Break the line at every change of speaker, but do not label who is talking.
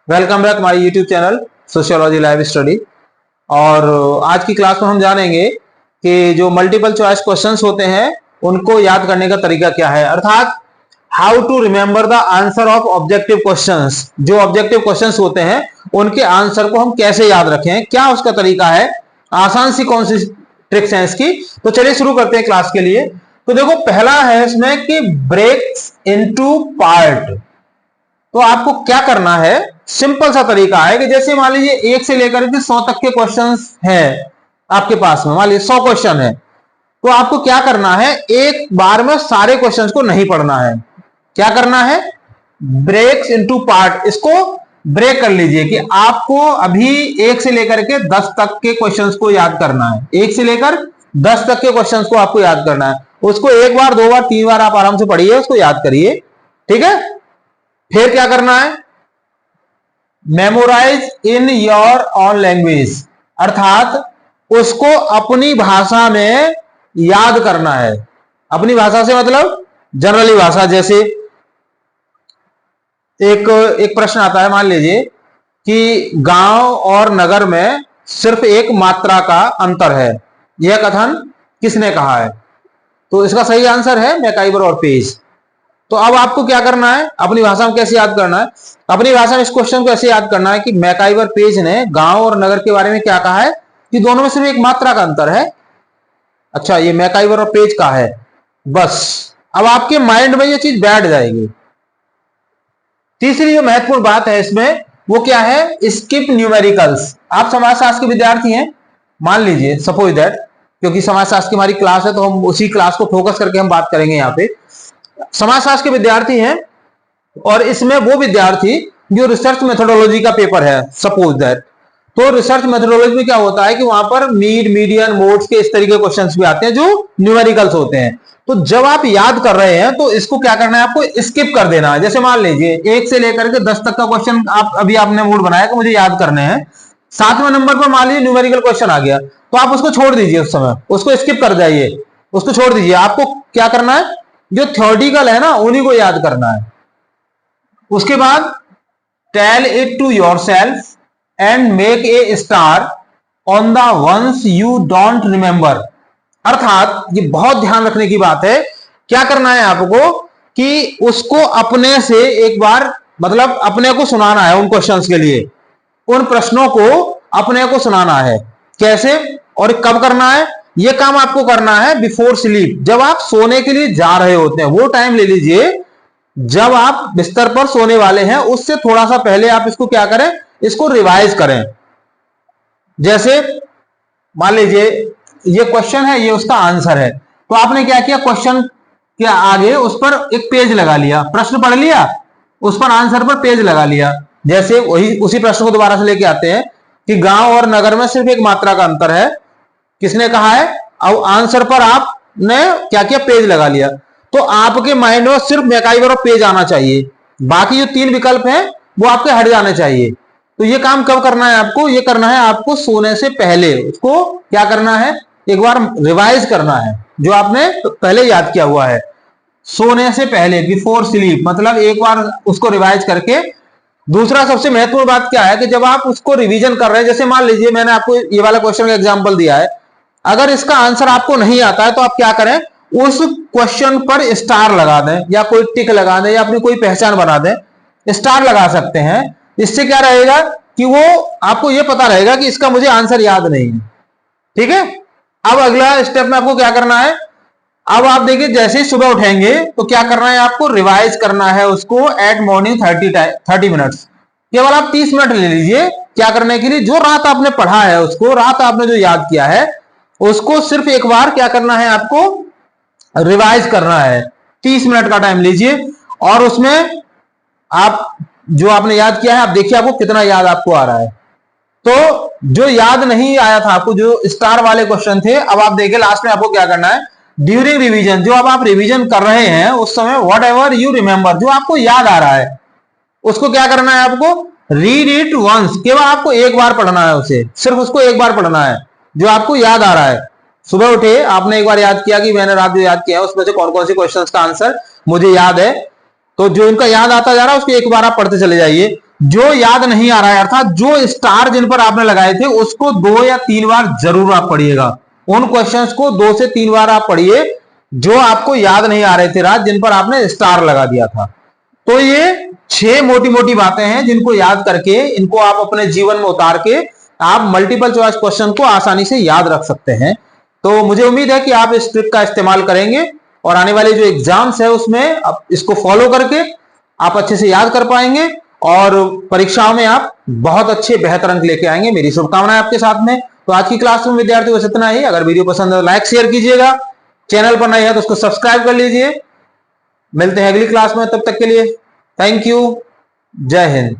Welcome back my YouTube channel sociology live study. और आज की क्लास में हम जानेंगे कि जो मल्टीपल चॉइस क्वेश्चंस होते हैं उनको याद करने का तरीका क्या है, अर्थात how to remember the answer of objective questions. जो ऑब्जेक्टिव क्वेश्चंस होते हैं उनके आंसर को हम कैसे याद रखें, क्या उसका तरीका है, आसान सी कौन सी ट्रिक्स हैं इसकी। तो चलिए शुरू करते हैं क्लास के लिए। तो देखो, पहला है इसमें कि ब्रेक्स इनटू पार्ट। तो आपको क्या करना है, सिंपल सा तरीका है कि जैसे मान लीजिए 1 से लेकर के 100 तक के क्वेश्चंस हैं आपके पास में, मान लीजिए 100 क्वेश्चन है, तो आपको क्या करना है, एक बार में सारे क्वेश्चंस को नहीं पढ़ना है। क्या करना है, ब्रेक्स इनटू पार्ट, इसको ब्रेक कर लीजिए कि आपको अभी 1 से लेकर के 10 तक के क्वेश्चंस को याद करना है। 1 से लेकर 10 तक के क्वेश्चंस को आपको याद करना है। उसको 1 बार 2 बार 3 बार आप आराम से पढ़िए, उसको याद करिए, ठीक है। फिर क्या करना है, memorize in your own language, अर्थात उसको अपनी भाषा में याद करना है। अपनी भाषा से मतलब जनरली भाषा। जैसे एक प्रश्न आता है, मान लीजिए कि गांव और नगर में सिर्फ एक मात्रा का अंतर है, यह कथन किसने कहा है। तो इसका सही आंसर है मैकाइवर और पेज। तो अब आपको क्या करना है, अपनी भाषा में कैसे याद करना है, अपनी भाषा में इस क्वेश्चन को ऐसे याद करना है कि मैकाइवर पेज ने गांव और नगर के बारे में क्या कहा है कि दोनों में सिर्फ एक मात्रा का अंतर है। अच्छा, ये मैकाइवर और पेज का है, बस। अब आपके माइंड में ये चीज बैठ जाएगी। तीसरी जो महत्वपूर्ण बात है इसमें वो क्या है, स्किप न्यूमेरिकल्स। आप समाजशास्त्र के विद्यार्थी हैं, मान लीजिए, सपोज दैट, क्योंकि समाजशास्त्र की हमारी क्लास है तो हम उसी क्लास को फोकस करके हम बात करेंगे। यहाँ पे समाजशास्त्र के विद्यार्थी हैं और इसमें वो विद्यार्थी जो रिसर्च मेथोडोलॉजी का पेपर है, सपोज दैट, तो रिसर्च मेथोडोलॉजी में क्या होता है कि वहां पर मीड, मीडियन, मोड्स के इस तरीके के क्वेश्चंस भी आते हैं जो न्यूमेरिकल्स होते हैं। तो जब आप याद कर रहे हैं तो इसको क्या करना है, आपको स्किप कर देना है। जैसे मान लीजिए 1 से लेकर के 10 तक का क्वेश्चन आप अभी आपने मूड बनाया कि मुझे याद करने हैं, 7वें नंबर पर मान लीजिए न्यूमेरिकल क्वेश्चन आ गया, तो आप उसको छोड़ दीजिए, उस समय उसको स्किप कर जाइए, उसको छोड़ दीजिए। आपको क्या करना है, जो थ्योरेटिकल है ना उन्हीं को याद करना है। उसके बाद tell it to yourself and make a star on the ones you don't remember, अर्थात ये बहुत ध्यान रखने की बात है। क्या करना है आपको कि उसको अपने से एक बार, मतलब अपने को सुनाना है उन क्वेश्चंस के लिए, उन प्रश्नों को अपने को सुनाना है। कैसे और कब करना है, ये काम आपको करना है बिफोर स्लीप, जब आप सोने के लिए जा रहे होते हैं वो टाइम ले लीजिए, जब आप बिस्तर पर सोने वाले हैं उससे थोड़ा सा पहले आप इसको क्या करें, इसको रिवाइज करें। जैसे मान लीजिए ये क्वेश्चन है, ये उसका आंसर है, तो आपने क्या किया, क्वेश्चन के आगे उस पर एक पेज लगा लिया, प्रश्न पढ़ लिया, उस पर आंसर पर पेज लगा लिया। जैसे वही उसी प्रश्न को दोबारा से लेके आते हैं कि गांव और नगर में सिर्फ एक मात्रा का अंतर है, किसने कहा है, अब आंसर पर आपने क्या किया, पेज लगा लिया। तो आपके माइंड में सिर्फ मैकाइवर और पेज आना चाहिए, बाकी जो 3 विकल्प हैं वो आपके हट जाने चाहिए। तो ये काम कब करना है आपको, ये करना है आपको सोने से पहले। उसको क्या करना है, एक बार रिवाइज करना है जो आपने पहले याद किया हुआ है, सोने से पहले, बिफोर स्लीप, मतलब एक बार उसको रिवाइज करके। दूसरा सबसे महत्वपूर्ण बात क्या है कि जब आप उसको रिवीजन कर रहे हैं, जैसे मान लीजिए मैंने आपको ये वाला क्वेश्चन का एग्जांपल दिया है, अगर इसका आंसर आपको नहीं आता है तो आप क्या करें, उस क्वेश्चन पर स्टार लगा दें या कोई टिक लगा दें या अपनी कोई पहचान बना दें, स्टार लगा सकते हैं। इससे क्या रहेगा कि वो आपको ये पता रहेगा कि इसका मुझे आंसर याद नहीं है, ठीक है। अब अगला स्टेप में आपको क्या करना है, अब आप देखिए जैसे ही सुबह उठेंगे तो क्या करना है, आपको रिवाइज करना है उसको एट मॉर्निंग 30 मिनट्स। केवल आप 30 मिनट ले लीजिए क्या करने के लिए, जो रात आपने पढ़ा है उसको, रात आपने जो याद किया है उसको सिर्फ एक बार क्या करना है, आपको रिवाइज करना है। 30 मिनट का टाइम लीजिए और उसमें आप जो आपने याद किया है, आप देखिए आपको कितना याद आपको आ रहा है। तो जो याद नहीं आया था आपको, जो स्टार वाले क्वेश्चन थे, अब आप देखिए लास्ट में आपको क्या करना है, ड्यूरिंग रिवीजन, जो अब आप रिवीजन कर रहे हैं उस समय, वॉट एवर यू रिमेंबर, जो आपको याद आ रहा है उसको क्या करना है, आपको रीड इट वंस, केवल आपको एक बार पढ़ना है उसे, सिर्फ उसको एक बार पढ़ना है जो आपको याद आ रहा है। सुबह उठे, आपने एक बार याद किया कि मैंने रात जो याद किया उसमें से कौन कौन से क्वेश्चंस का आंसर मुझे याद है, तो जो इनका याद आता जा रहा है उसको एक बार आप पढ़ते चले जाइए। जो याद नहीं आ रहा है, अर्थात जो स्टार जिन पर आपने लगाए थे उसको 2 या 3 बार जरूर आप पढ़िएगा। उन क्वेश्चंस को 2 से 3 बार आप पढ़िए जो आपको याद नहीं आ रहे थे राज, जिन पर आपने स्टार लगा दिया था। तो ये 6 मोटी मोटी बातें हैं जिनको याद करके इनको आप अपने जीवन में उतार के आप मल्टीपल चॉइस क्वेश्चन को आसानी से याद रख सकते हैं। तो मुझे उम्मीद है कि आप इस ट्रिक का इस्तेमाल करेंगे और आने वाले जो एग्जाम्स है उसमें आप इसको फॉलो करके आप अच्छे से याद कर पाएंगे और परीक्षाओं में आप बहुत अच्छे बेहतर अंक लेके आएंगे। मेरी शुभकामनाएं आपके साथ में। तो आज की क्लास में विद्यार्थी बस इतना ही। अगर वीडियो पसंद है तो लाइक शेयर कीजिएगा, चैनल पर नए हैं तो उसको सब्सक्राइब कर लीजिए। मिलते हैं अगली क्लास में, तब तक के लिए थैंक यू, जय हिंद।